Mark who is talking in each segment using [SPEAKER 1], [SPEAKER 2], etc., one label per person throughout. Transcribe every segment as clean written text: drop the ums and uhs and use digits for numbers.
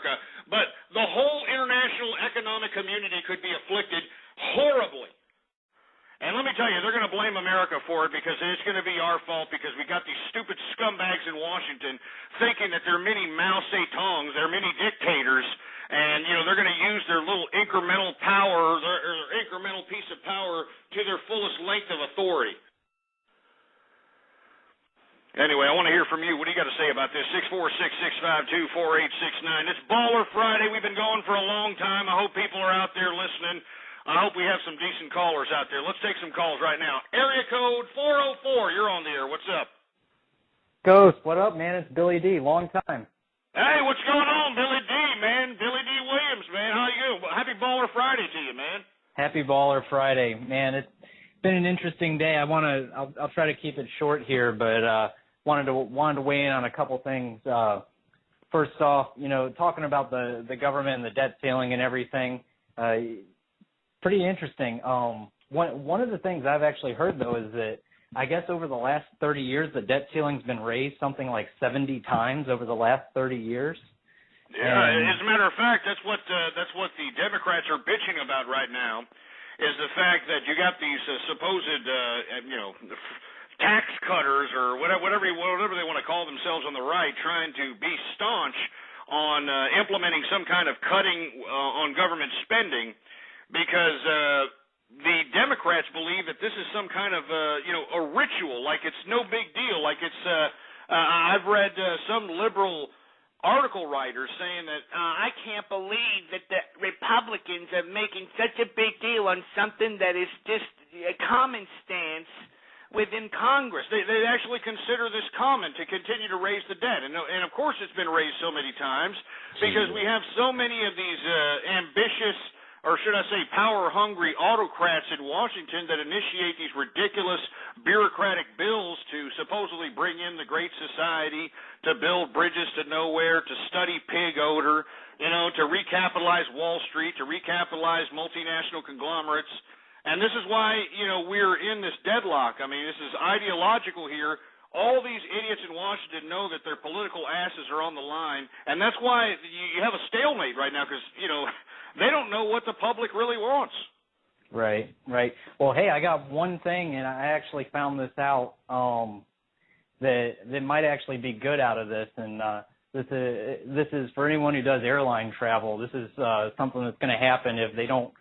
[SPEAKER 1] America, but the whole international economic community could be afflicted horribly. And let me tell you, they're going to blame America for it because it's going to be our fault because we got these stupid scumbags in Washington thinking that they're mini Mao Zedongs, they're mini dictators, and, they're going to use their little incremental power, their incremental piece of power to their fullest length of authority. Anyway, I want to hear from you. What do you got to say about this? 646-652-4869. It's Baller Friday. We've been going for a long time. I hope people are out there listening. I hope we have some decent callers out there. Let's take some calls right now. Area code 404. You're on the air. What's up?
[SPEAKER 2] Ghost, what up, man? It's Billy D. Long time.
[SPEAKER 1] Hey, what's going on, Billy D, man? Billy D. Williams, man. How you doing? Happy Baller Friday to you, man.
[SPEAKER 2] Happy Baller Friday, man. It's been an interesting day. I'll try to keep it short here, but wanted to weigh in on a couple things. First off, talking about the government and the debt ceiling and everything. Pretty interesting. One of the things I've actually heard, though, is that I guess over the last 30 years, the debt ceiling's been raised something like 70 times over the last 30 years.
[SPEAKER 1] Yeah, as a matter of fact, that's what the Democrats are bitching about right now, is the fact that you got these supposed, tax cutters or whatever they want to call themselves on the right, trying to be staunch on implementing some kind of cutting on government spending. Because the Democrats believe that this is some kind of, a ritual, like it's no big deal. Like it's, I've read some liberal article writers saying that
[SPEAKER 3] I can't believe that the Republicans are making such a big deal on something that is just a common stance within Congress.
[SPEAKER 1] They actually consider this common to continue to raise the debt. And of course it's been raised so many times because we have so many of these ambitious, or should I say power-hungry autocrats in Washington that initiate these ridiculous bureaucratic bills to supposedly bring in the Great Society, to build bridges to nowhere, to study pig odor, to recapitalize Wall Street, to recapitalize multinational conglomerates. And this is why, we're in this deadlock. I mean, this is ideological here. All these idiots in Washington know that their political asses are on the line, and that's why you have a stalemate right now because, they don't know what the public really wants.
[SPEAKER 2] Right. Well, hey, I got one thing, and I actually found this out that might actually be good out of this, and this is for anyone who does airline travel. This is something that's going to happen if they don't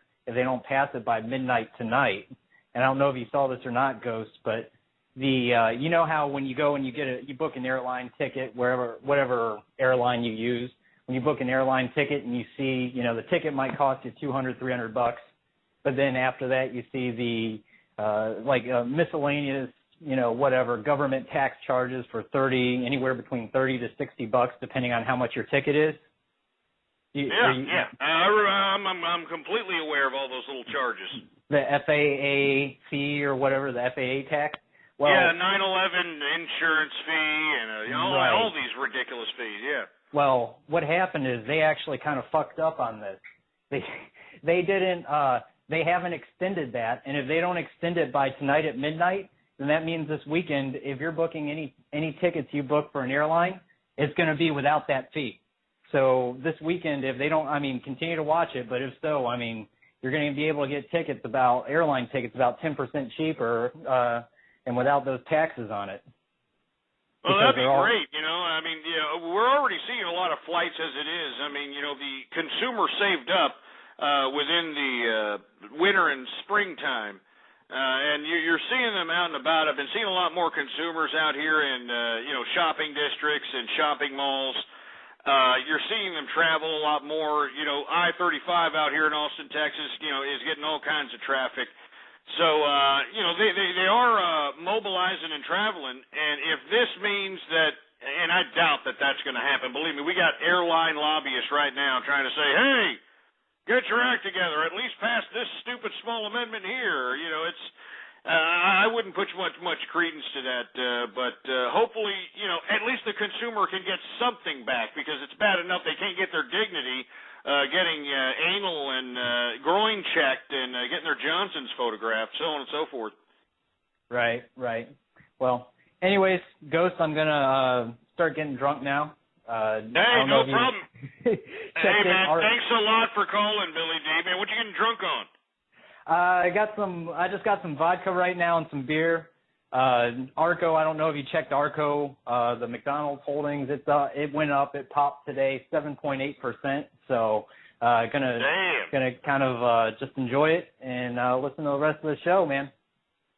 [SPEAKER 2] pass it by midnight tonight. And I don't know if you saw this or not, Ghost, but you know how when you go and you book an airline ticket whatever airline you use. When you book an airline ticket and you see, the ticket might cost you $200, $300, but then after that you see the miscellaneous, government tax charges for anywhere between $30 to $60, depending on how much your ticket is.
[SPEAKER 1] I'm completely aware of all those little charges.
[SPEAKER 2] The FAA fee or whatever, the FAA tax. Well,
[SPEAKER 1] 9/11 insurance fee and all these ridiculous fees. Yeah.
[SPEAKER 2] Well, what happened is they actually kind of fucked up on this. They didn't. They haven't extended that, and if they don't extend it by tonight at midnight, then that means this weekend, if you're booking any tickets you book for an airline, it's going to be without that fee. So this weekend, if they don't, continue to watch it, but if so, you're going to be able to get airline tickets about 10% cheaper, and without those taxes on it.
[SPEAKER 1] Well, that'd be great, we're already seeing a lot of flights as it is. The consumer saved up within the winter and springtime, and you're seeing them out and about. I've been seeing a lot more consumers out here in, shopping districts and shopping malls. You're seeing them travel a lot more. I-35 out here in Austin, Texas, is getting all kinds of traffic. So, they are mobilizing and traveling, and if this means that, and I doubt that that's going to happen, believe me, we got airline lobbyists right now trying to say, hey, get your act together, at least pass this stupid small amendment here. I wouldn't put much credence to that, but hopefully, at least the consumer can get something back, because it's bad enough they can't get their dignity getting anal and groin checked and getting their Johnsons photographed, so on and so forth.
[SPEAKER 2] Right. Well, anyways, Ghost, I'm going to start getting drunk now.
[SPEAKER 1] Hey, no problem.
[SPEAKER 2] checked
[SPEAKER 1] Hey, man,
[SPEAKER 2] it.
[SPEAKER 1] thanks a lot for calling, Billy D. Man, what you getting drunk on?
[SPEAKER 2] I just got some vodka right now and some beer. Arco, I don't know if you checked Arco, the McDonald's holdings. It went up. It popped today 7.8%. So gonna kind of just enjoy it and listen to the rest of the show, man.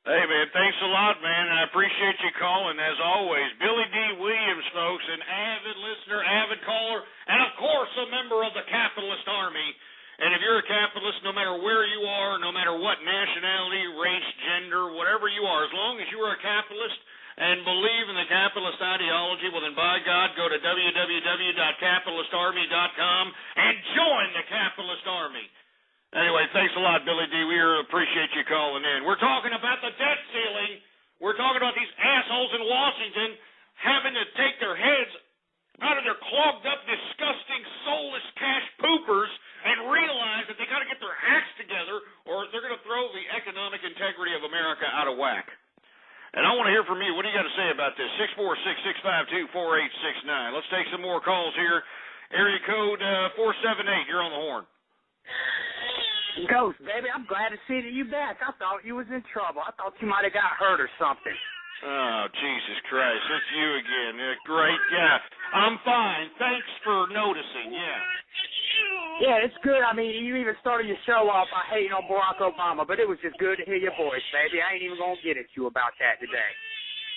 [SPEAKER 1] Hey, man, thanks a lot, man. I appreciate you calling, as always. Billy D. Williams, folks, an avid listener, avid caller, and, of course, a member of the capitalist army. And if you're a capitalist, no matter where you are, no matter what nationality, race, gender, whatever you are, as long as you are a capitalist and believe in the capitalist ideology, well, then, by God, go to www.capitalistarmy.com and join the capitalist army. Anyway, thanks a lot, Billy D. We appreciate you calling in. We're talking about the debt ceiling. We're talking about these assholes in Washington having to take their heads out of their clogged up, disgusting, soulless cash poopers and realize that they got to get their acts together or they're going to throw the economic integrity of America out of whack. And I want to hear from you. What do you got to say about this? 646-652-4869. Let's take some more calls here. Area code 478. You're on the horn.
[SPEAKER 4] Ghost, baby, I'm glad to see that you back. I thought you was in trouble. I thought you might have got hurt or something.
[SPEAKER 1] Oh, Jesus Christ. It's you again. Great. Yeah, I'm fine. Thanks for noticing. Yeah.
[SPEAKER 4] Yeah, it's good. I mean, you even started your show off by hating on Barack Obama, but it was just good to hear your voice, baby. I ain't even going to get at you about that today.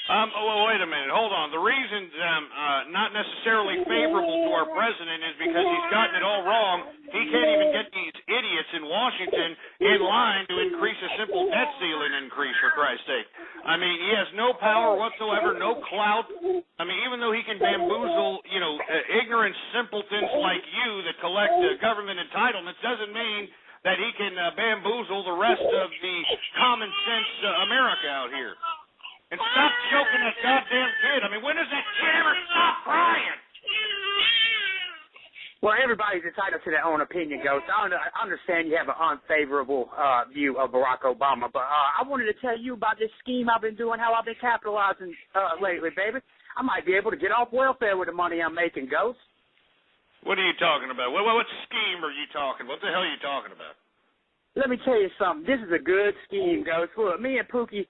[SPEAKER 1] Well, wait a minute. Hold on. The reason I'm not necessarily favorable to our president is because he's gotten it all wrong. He can't even get these idiots in Washington in line to increase a simple debt ceiling increase, for Christ's sake. I mean, he has no power whatsoever, no clout. I mean, even though he can bamboozle, ignorant simpletons like you that collect government entitlements, doesn't mean that he can bamboozle the rest of the common sense America out here. And stop choking that goddamn kid. I mean, when does that kid ever stop crying?
[SPEAKER 4] Well, everybody's entitled to their own opinion, Ghost. I understand you have an unfavorable view of Barack Obama, but I wanted to tell you about this scheme I've been doing, how I've been capitalizing lately, baby. I might be able to get off welfare with the money I'm making, Ghost.
[SPEAKER 1] What are you talking about? What scheme are you talking about? What the hell are you talking about?
[SPEAKER 4] Let me tell you something. This is a good scheme, Ghost. Look, me and Pookie,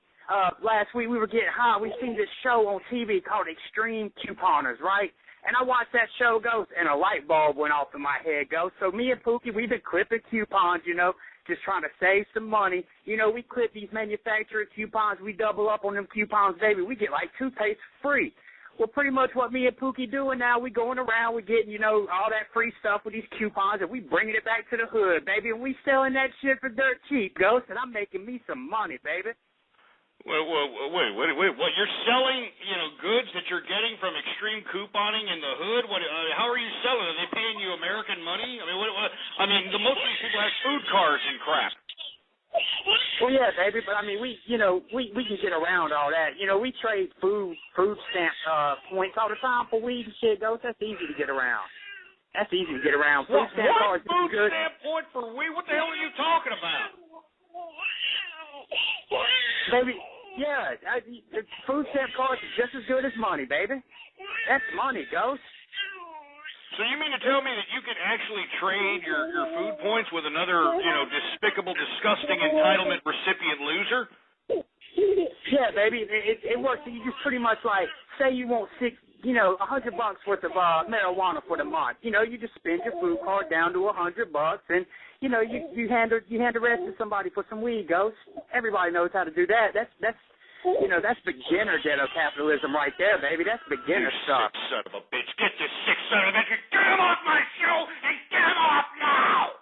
[SPEAKER 4] last week we were getting high. We seen this show on TV called Extreme Couponers, right? And I watched that show, Ghost, and a light bulb went off in my head, Ghost. So me and Pookie, we've been clipping coupons, just trying to save some money. We clip these manufacturer coupons. We double up on them coupons, baby. We get like toothpaste free. Well, pretty much what me and Pookie doing now, we going around, we getting, all that free stuff with these coupons, and we bringing it back to the hood, baby. And we selling that shit for dirt cheap, Ghost, and I'm making me some money, baby.
[SPEAKER 1] Wait, what? You're selling, goods that you're getting from extreme couponing in the hood? How are you selling? Are they paying you American money? I mean, the most of these people have food cards and crap.
[SPEAKER 4] Well, yeah, baby, but I mean, we can get around all that. We trade food stamp points all the time for weed and shit, Ghost. That's easy to get around. Food stamp cards is good.
[SPEAKER 1] Food stamp point for weed? What the hell are you talking about?
[SPEAKER 4] Baby, yeah, food stamp cards is just as good as money, baby. That's money, Ghost.
[SPEAKER 1] So you mean to tell me that you can actually trade your food points with another, despicable, disgusting entitlement recipient loser?
[SPEAKER 4] Yeah, baby, it works. You just pretty much like, say you want $100 worth of marijuana for the month. You just spend your food card down to $100, and you hand the rest to somebody for some weed, Ghost. Everybody knows how to do that. That's beginner ghetto capitalism right there, baby. That's beginner stuff.
[SPEAKER 1] Sick son of a bitch. Get this sick son of a bitch. Get him off my show and get him off now.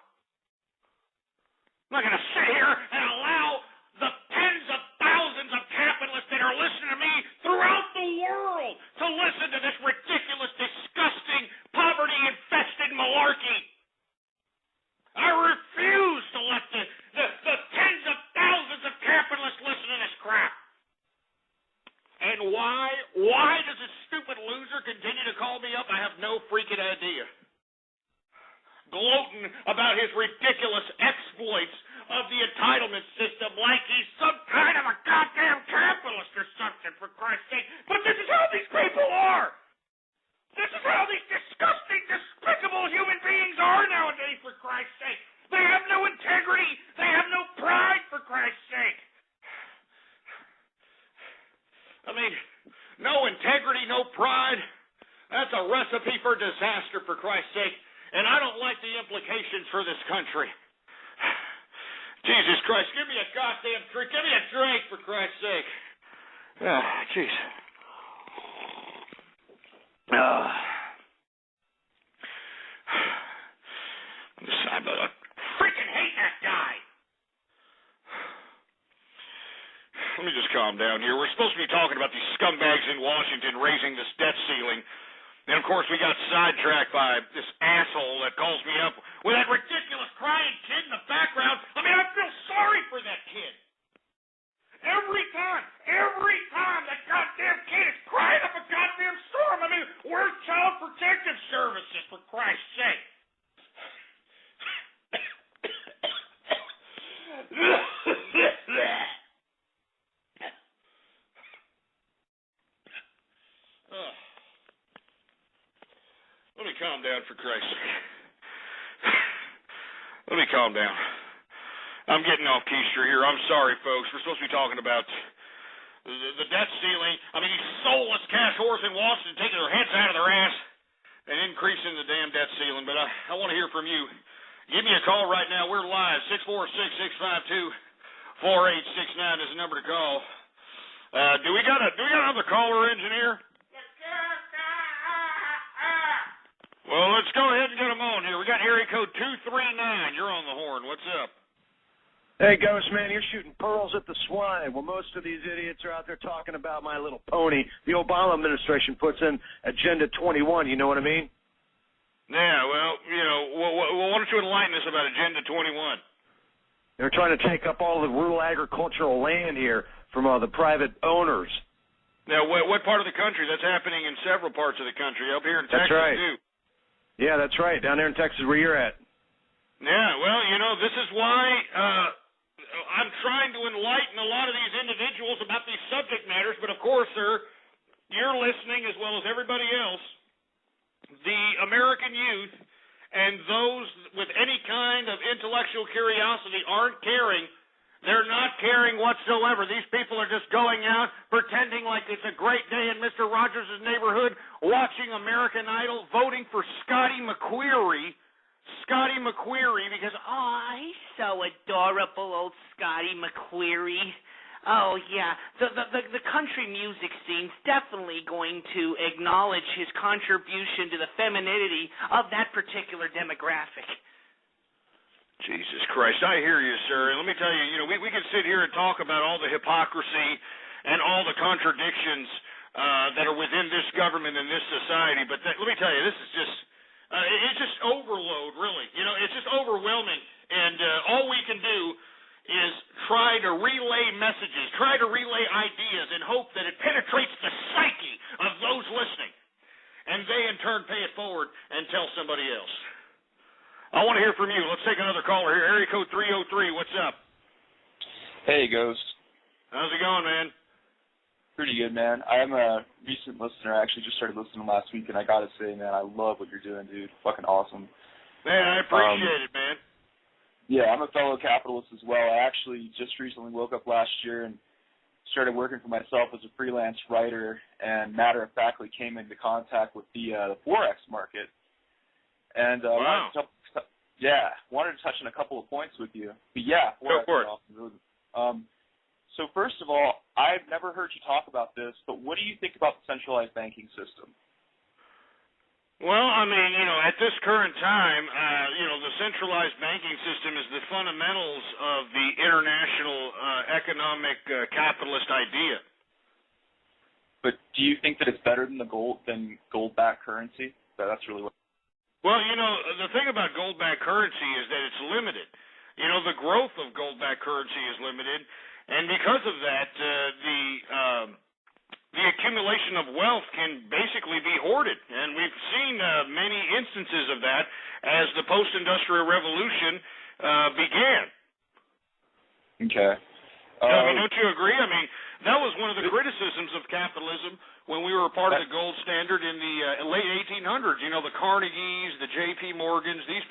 [SPEAKER 1] I'm not going to sit here and allow the tens of thousands of capitalists that are listening to me throughout the world to listen to this ridiculous, disgusting, poverty-infested malarkey. I refuse to let the tens of thousands of capitalists listen to this crap. And why does this stupid loser continue to call me up? I have no freaking idea. Gloating about his ridiculous exploits of the entitlement system like he's some kind of a goddamn capitalist or something, for Christ's sake. But this is how these people are. This is how these disgusting, despicable human beings are. for disaster, for Christ's sake, and I don't like the implications for this country. Jesus Christ, give me a goddamn drink. Give me a drink, for Christ's sake. Jeez. I freaking hate that guy. Let me just calm down here. We're supposed to be talking about these scumbags in Washington raising this debt ceiling. And, of course, we got sidetracked by this asshole that calls me up with that ridiculous crying kid in the background. I mean, I feel sorry for that kid. Every time that goddamn kid is crying up a goddamn storm. I mean, where's Child Protective Services, for Christ's sake? Let me calm down, for Christ's sake. Let me calm down. I'm getting off keister here. I'm sorry, folks. We're supposed to be talking about the debt ceiling. I mean, these soulless cash whores in Washington taking their heads out of their ass and increasing the damn debt ceiling. But I want to hear from you. Give me a call right now. We're live. 646-652-4869 is the number to call. Do we got another caller, engineer? Well, let's go ahead and get them on here. We got area code 239. You're on the horn. What's up?
[SPEAKER 5] Hey, Ghost Man, you're shooting pearls at the swine. Well, most of these idiots are out there talking about My Little Pony. The Obama administration puts in Agenda 21. You know what I mean?
[SPEAKER 1] Yeah, well, you know, why don't you enlighten us about Agenda 21?
[SPEAKER 5] They're trying to take up all the rural agricultural land here from the private owners.
[SPEAKER 1] Now, what part of the country? That's happening in several parts of the country. Up here in Texas,
[SPEAKER 5] right.
[SPEAKER 1] too.
[SPEAKER 5] Yeah, that's right. Down there in Texas where you're at.
[SPEAKER 1] Yeah, well, you know, this is why I'm trying to enlighten a lot of these individuals about these subject matters. But, of course, sir, you're listening as well as everybody else. The American youth and those with any kind of intellectual curiosity aren't caring. They're not caring whatsoever. These people are just going out, pretending like it's a great day in Mr. Rogers' neighborhood, watching American Idol, voting for Scotty McQueary, because,
[SPEAKER 3] he's so adorable, old Scotty McQueary. Oh, yeah. The country music scene's definitely going to acknowledge his contribution to the femininity of that particular demographic.
[SPEAKER 1] Jesus Christ, I hear you, sir. And let me tell you, you know, we could sit here and talk about all the hypocrisy and all the contradictions that are within this government and this society, but let me tell you, this is just, it's just overload, really. You know, it's just overwhelming, and all we can do is try to relay messages, try to relay ideas, and hope that it penetrates the psyche of those listening, and they, in turn, pay it forward and tell somebody else. I want to hear from you. Let's take another caller here. Area code 303. What's up?
[SPEAKER 6] Hey, Ghost.
[SPEAKER 1] How's it going, man?
[SPEAKER 6] Pretty good, man. I'm a recent listener. I actually just started listening last week, and I got to say, man, I love what you're doing, dude. Fucking awesome.
[SPEAKER 1] Man, I appreciate it, man.
[SPEAKER 6] Yeah, I'm a fellow capitalist as well. I actually just recently woke up last year and started working for myself as a freelance writer, and matter-of-factly came into contact with the Forex market. And
[SPEAKER 1] wow.
[SPEAKER 6] wanted to touch on a couple of points with you. But yeah,
[SPEAKER 1] go for it.
[SPEAKER 6] So first of all, I've never heard you talk about this, but what do you think about the centralized banking system?
[SPEAKER 1] Well, I mean, you know, at this current time, you know, the centralized banking system is the fundamentals of the international economic capitalist idea.
[SPEAKER 6] But do you think that it's better than gold-backed currency? That's really what.
[SPEAKER 1] Well, you know, the thing about gold-backed currency is that it's limited. You know, the growth of gold-backed currency is limited, and because of that, the accumulation of wealth can basically be hoarded, and we've seen many instances of that as the post-industrial revolution began.
[SPEAKER 6] Okay.
[SPEAKER 1] I mean, don't you agree? I mean, that was one of the criticisms of capitalism when we were a part of the gold standard in the late 1800s. You know, the Carnegies, the J.P. Morgans, these